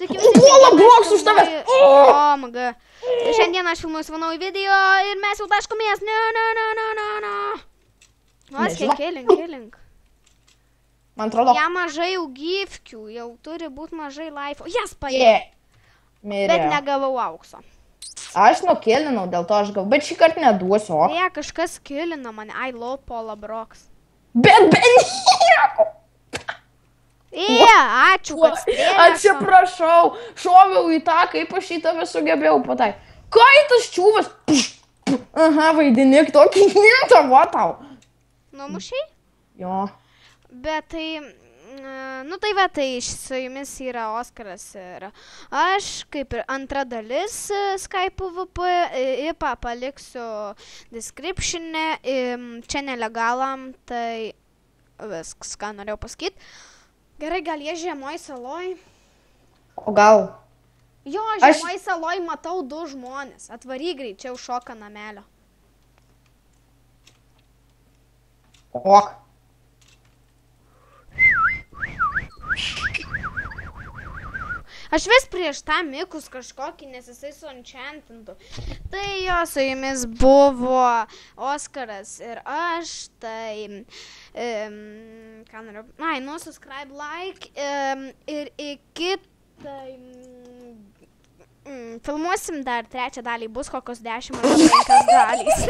Puola bloks už tave. Omaga. Šiandien aš filmuosiu naują video ir mes jau taškomės. Kilink. Man atrodo. Jam mažai jau gifkių, jau turi būti mažai laifo. Jas paėmė. Bet negavau aukso. Aš nukilinau, dėl to aš gavau, bet šį kartą neduosiu. Ne, kažkas kilina mane. I love Paula Broks. Bet nieko. Ačiū, kad spėlė. Atsiprašau, šoviau į tą, kaip aš į tave sugebėjau patai. Ką į tas čiūvas? Aha, vaidinik tokį gintą, va tau. Numušiai? Jo. Bet tai, tai va, tai su jumis yra Oskaras ir aš, kaip ir antra dalis Skype PvP, IPA paliksiu description'e, čia nelegalam, tai viskas, ką norėjau pasakyti. Gerai, gal jie žemoj saloj? O gal? Jo, žemoj saloj matau 2 žmonės, atvaryk greičiau šoka namelio. Ok. Aš vis prieš tą mikus kažkokį, nes jisai suenchantintų. Tai jo, su jumis buvo Oskaras ir aš, tai, ką noriu, subscribe, like, ir iki, tai, filmuosim dar 3 dalį, bus kokios 10 ar 5 dalys.